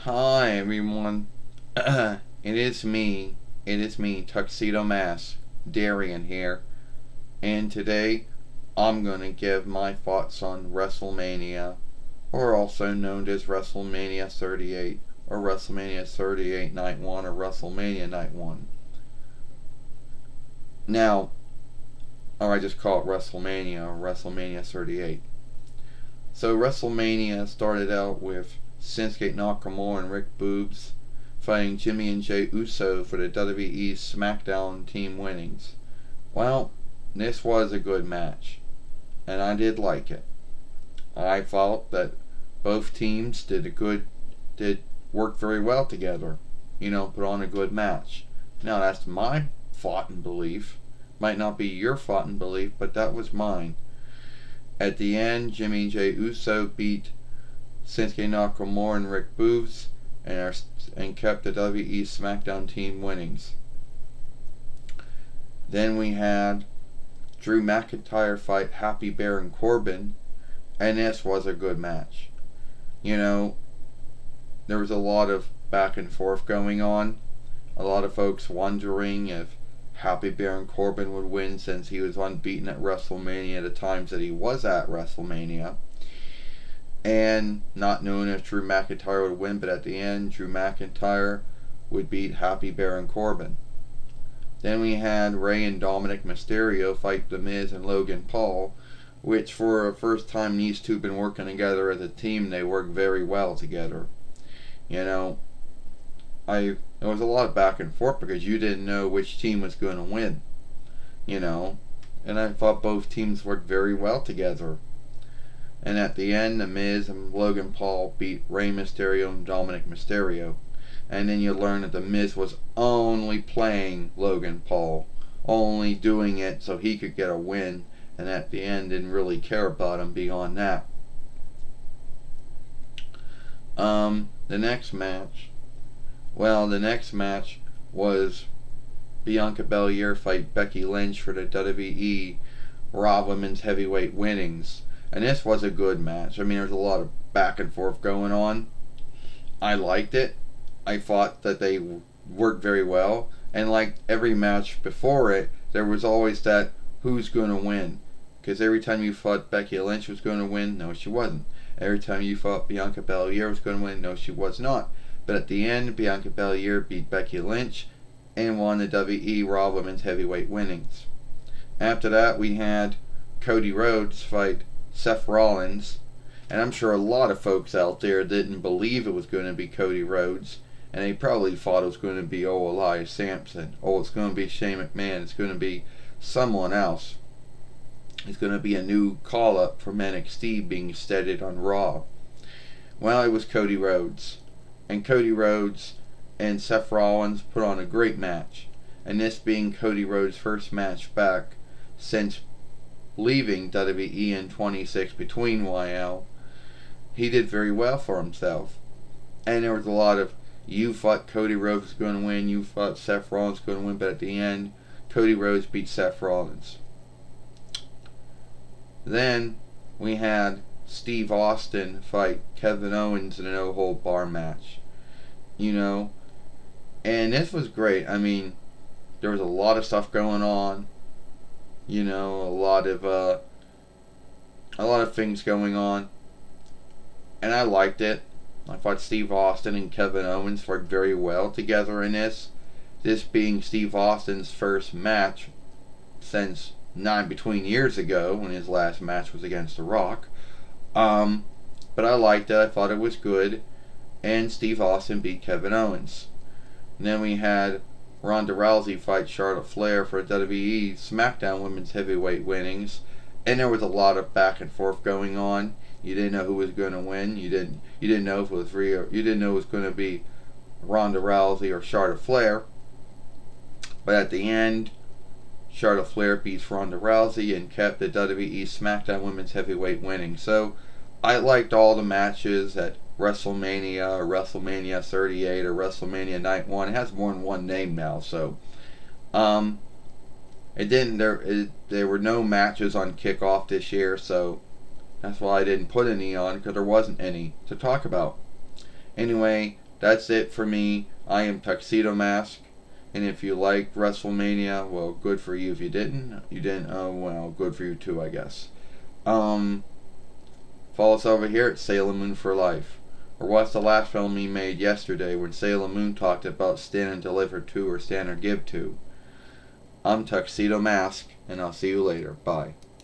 Hi everyone. It is me. It is me, Tuxedo Mask, Darian here. And today I'm gonna give my thoughts on WrestleMania, or also known as WrestleMania 38, or WrestleMania 38 Night 1, or WrestleMania Night 1. Now, or I just call it WrestleMania, or WrestleMania 38. So WrestleMania started out with Shinsuke Nakamura and Rick Boogs fighting Jimmy and Jey Uso for the WWE SmackDown team winnings. Well, this was a good match, and I did like it. I felt that both teams did work very well together. Put on a good match. Now that's my thought and belief. Might not be your thought and belief, but that was mine. At the end, Jimmy and Jey Uso beat Shinsuke Nakamura and Rick Boogs and kept the WWE SmackDown team winnings. Then we had Drew McIntyre fight Happy Baron Corbin, and this was a good match. There was a lot of back and forth going on. A lot of folks wondering if Happy Baron Corbin would win since he was unbeaten at WrestleMania the times that he was at WrestleMania. And not knowing if Drew McIntyre would win, but at the end, Drew McIntyre would beat Happy Baron Corbin. Then we had Rey and Dominic Mysterio fight The Miz and Logan Paul, which for the first time these two have been working together as a team, they work very well together. There was a lot of back and forth because you didn't know which team was going to win. And I thought both teams worked very well together. And at the end, The Miz and Logan Paul beat Rey Mysterio and Dominic Mysterio. And then you learn that The Miz was only playing Logan Paul, only doing it so he could get a win, and at the end didn't really care about him beyond that. The next match was Bianca Belair fight Becky Lynch for the WWE Raw Women's Heavyweight winnings. And this was a good match. There's a lot of back and forth going on. I liked it. I thought that they worked very well. And like every match before it, there was always that who's going to win. Because every time you thought Becky Lynch was going to win, no, she wasn't. Every time you thought Bianca Belair was going to win, no, she was not. But at the end, Bianca Belair beat Becky Lynch and won the WWE Raw Women's Heavyweight winnings. After that, we had Cody Rhodes fight Seth Rollins, and I'm sure a lot of folks out there didn't believe it was going to be Cody Rhodes, and they probably thought it was going to be Elias Sampson, it's going to be Shane McMahon, it's going to be someone else. It's going to be a new call-up from NXT being steadied on Raw. Well, it was Cody Rhodes, and Cody Rhodes and Seth Rollins put on a great match, and this being Cody Rhodes' first match back since leaving WWE in 26 between YL. He did very well for himself. And there was a lot of, you thought Cody Rhodes was going to win, you thought Seth Rollins was going to win, but at the end, Cody Rhodes beat Seth Rollins. Then we had Steve Austin fight Kevin Owens in a no-hold-bar match. And this was great. There was a lot of stuff going on. A lot of things going on, and I liked it. I thought Steve Austin and Kevin Owens worked very well together in this. This being Steve Austin's first match since between years ago when his last match was against The Rock. But I liked it. I thought it was good, and Steve Austin beat Kevin Owens. And then we had Ronda Rousey fight Charlotte Flair for WWE SmackDown Women's Heavyweight winnings, and there was a lot of back and forth going on. You didn't know who was going to win. You didn't know if it was real. You didn't know it was going to be Ronda Rousey or Charlotte Flair. But at the end, Charlotte Flair beats Ronda Rousey and kept the WWE SmackDown Women's Heavyweight winnings. So I liked all the matches at WrestleMania or WrestleMania 38 or WrestleMania Night 1. It has more than one name now, so there were no matches on Kickoff this year, so that's why I didn't put any on, because there wasn't any to talk about. Anyway, That's it for me. I am Tuxedo Mask. And if you like WrestleMania, well, good for you. If you didn't, oh, well, good for you too, I guess. Follow us over here at Sailor Moon for Life. Or what's the last film he made yesterday when Sailor Moon talked about stand and deliver to or stand or give to? I'm Tuxedo Mask, and I'll see you later. Bye.